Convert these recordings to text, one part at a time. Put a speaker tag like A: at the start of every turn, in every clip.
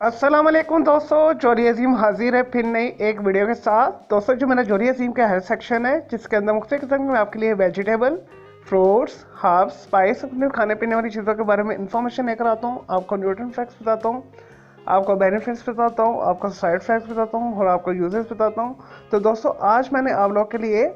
A: अस्सलाम वालेकुम दोस्तों, जोरी अजीम हाजिर है फिर नई एक वीडियो के साथ। दोस्तों, जो मेरा जोरी अजीम का हेल्थ सेक्शन है जिसके अंदर मुख्तलिफ किस्म में आपके लिए वेजिटेबल, फ्रूट्स, हर्ब्स, स्पाइस, अपने खाने पीने वाली चीज़ों के बारे में इंफॉर्मेशन लेकर आता हूँ। आपको न्यूट्रिएंट फैक्ट्स बताता हूँ, आपको बेनिफिट्स बताता हूँ, आपको साइड फैक्ट्स बताता हूँ और आपको यूजेस बताता हूँ। तो दोस्तों, आज मैंने आप लोग के लिए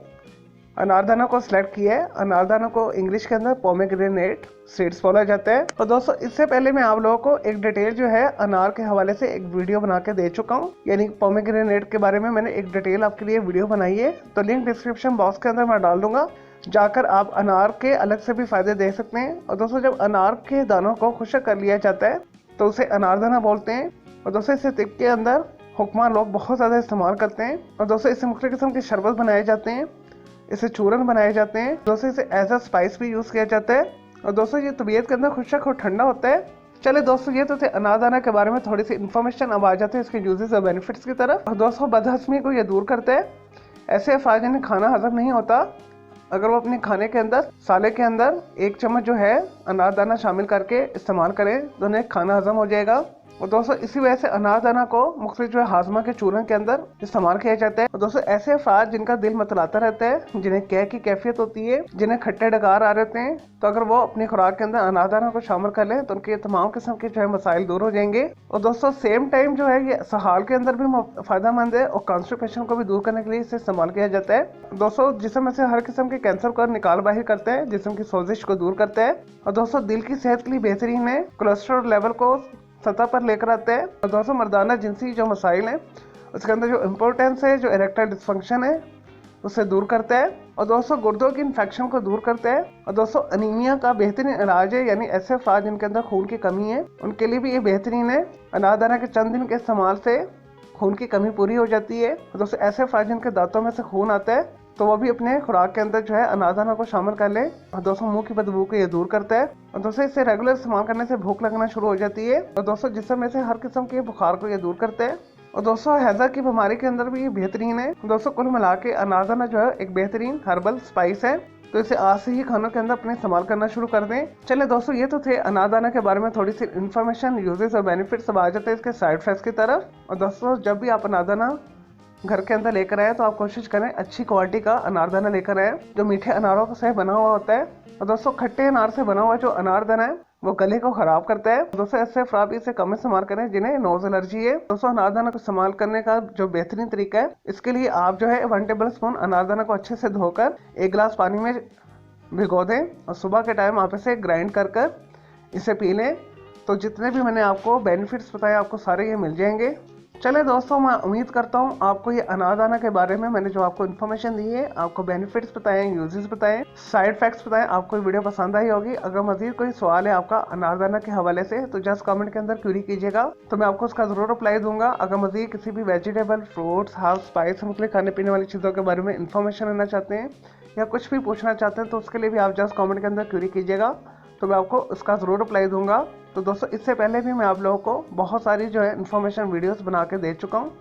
A: अनारदाना को सिलेक्ट किया है। अनारदाना को इंग्लिश के अंदर पोमेग्रेनेट सीड्स बोला जाता है। और दोस्तों, इससे पहले मैं आप लोगों को एक डिटेल जो है अनार के हवाले से एक वीडियो बना के दे चुका हूँ, यानी पोमेग्रेनेट के बारे में मैंने एक डिटेल आपके लिए वीडियो बनाई है। तो लिंक डिस्क्रिप्शन बॉक्स के अंदर मैं डाल दूंगा, जाकर आप अनार के अलग से भी फायदे दे सकते हैं। और दोस्तों, जब अनार के दानों को खुश्क कर लिया जाता है तो उसे अनारदाना बोलते हैं। और दोस्तों, इसे तिब के अंदर हुक्मा लोग बहुत ज़्यादा इस्तेमाल करते हैं। और दोस्तों, इससे मुख्तलिफ किस्म के शरबत बनाए जाते हैं, इसे चूरन बनाए जाते हैं। दोस्तों, इसे एज अ स्पाइस भी यूज़ किया जाता है। और दोस्तों, ये तबीयत के अंदर खुशक और ठंडा होता है। चले दोस्तों, ये तो थे अनारदाना के बारे में थोड़ी सी इन्फॉर्मेशन। अब आ जाते हैं इसके यूजेस और बेनिफिट्स की तरफ। और दोस्तों, बदहजमी को ये दूर करता है। ऐसे अफराद जिन्हें खाना हजम नहीं होता, अगर वो अपने खाने के अंदर साले के अंदर 1 चम्मच जो है अनारदाना शामिल करके इस्तेमाल करें तो उन्हें खाना हजम हो जाएगा। और दोस्तों, इसी वजह से अनारदाना को मुख्तलिफ जो है हाजमा के चूरन के अंदर इस्तेमाल किया जाता है। और दोस्तों, ऐसे अफराद जिनका दिल मतलाता रहता है, जिन्हें कैं की कैफियत होती है, जिन्हें खट्टे डकार आ रहते हैं, तो अगर वो अपनी खुराक के अंदर अनारदाना को शामिल कर लें तो उनके तमाम किस्म के जो है मसाइल दूर हो जाएंगे। और दोस्तों, सेम टाइम जो है ये सहाल के अंदर भी फायदेमंद है और कॉन्स्टिपेशन को भी दूर करने के लिए इसे इस्तेमाल किया जाता है। दोस्तों, जिसम में से हर किस्म के कैंसर को निकाल बाहर करता है, जिसम की सोजिश को दूर करता है। और दोस्तों, दिल की सेहत के लिए बेहतरीन है, कोलेस्ट्रॉल लेवल को सतह पर लेकर आते हैं। और दोस्तों, मर्दाना जिनसी जो मसाइल हैं उसके अंदर जो इम्पोर्टेंस है, जो इरेक्टाइल डिस्फंक्शन है, उसे दूर करता है। और दोस्तों, गुर्दों की इन्फेक्शन को दूर करता है। और दोस्तों, अनीमिया का बेहतरीन इलाज है, यानी ऐसे अफराद जिनके अंदर खून की कमी है उनके लिए भी ये बेहतरीन है। अनारदाना के चंद दिन के इस्तेमाल से खून की कमी पूरी हो जाती है। और दोस्तों, ऐसे अफराद जिनके दांतों में से खून आता है तो वो भी अपने खुराक के अंदर जो है अनारदाना को शामिल कर ले। और दोस्तों, मुंह की बदबू को ये दूर करता है। और दोस्तों, इसे रेगुलर इस्तेमाल करने से भूख लगना शुरू हो जाती है। और दोस्तों, जिस्म में से हर किस्म के बुखार को ये दूर करता है। और दोस्तों, हैजा की बीमारी के अंदर भी ये बेहतरीन है। दोस्तों, कुल मिला के अनारदाना जो है एक बेहतरीन हर्बल स्पाइस है, तो इसे आज से ही खानों के अंदर अपने इस्तेमाल करना शुरू कर दें। चले दोस्तों, ये तो थे अनारदाना के बारे में थोड़ी सी इन्फॉर्मेशन, यूजेस और बेनिफिट्स। अब आ जाते हैं इसके साइड इफेक्ट्स की तरफ। और दोस्तों, जब भी आप अनारदाना घर के अंदर लेकर आए तो आप कोशिश करें अच्छी क्वालिटी का अनारदाना लेकर आए, जो मीठे अनारों से बना हुआ होता है। और दोस्तों, खट्टे अनार से बना हुआ जो अनारदाना है वो गले को खराब करता है। दोस्तों, ऐसे अफराद इसे कम इस्तेमाल करें जिन्हें नोज एलर्जी है। दोस्तों, अनारदाना को इस्तेमाल करने का जो बेहतरीन तरीका है, इसके लिए आप जो है 1 टेबल स्पून अनारदाना को अच्छे से धोकर 1 गिलास पानी में भिगो दें और सुबह के टाइम आप इसे ग्राइंड कर इसे पी लें। तो जितने भी मैंने आपको बेनिफिट्स बताए आपको सारे ये मिल जाएंगे। चले दोस्तों, मैं उम्मीद करता हूँ आपको ये अनारदाना के बारे में मैंने जो आपको इन्फॉर्मेशन दी है, आपको बेनिफिट्स बताए, यूजेस बताए, साइड फैक्ट्स बताए, आपको ये वीडियो पसंद आई होगी। अगर मजीद कोई सवाल है आपका अनारदाना के हवाले से तो जस्ट कमेंट के अंदर क्वेरी कीजिएगा, तो मैं आपको उसका जरूर रिप्लाई दूंगा। अगर मजीद किसी भी वेजिटेबल, फ्रूट्स, हर्ब्स, स्पाइस, मतलब खाने पीने वाली चीज़ों के बारे में इन्फॉर्मेशन लेना चाहते हैं या कुछ भी पूछना चाहते हैं तो उसके लिए भी आप जस्ट कमेंट के अंदर क्वेरी कीजिएगा, तो मैं आपको उसका ज़रूर रिप्लाई दूंगा। तो दोस्तों, इससे पहले भी मैं आप लोगों को बहुत सारी जो है इन्फॉर्मेशन वीडियोस बना के दे चुका हूँ,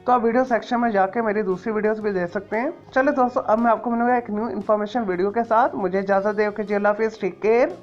A: तो आप वीडियो सेक्शन में जाके मेरी दूसरी वीडियोस भी देख सकते हैं। चलो दोस्तों, अब मैं आपको मिलूंगा एक न्यू इन्फॉर्मेशन वीडियो के साथ। मुझे इजाज़त दे, ओके जी, अल्लाह हाफिज़, टेक केयर।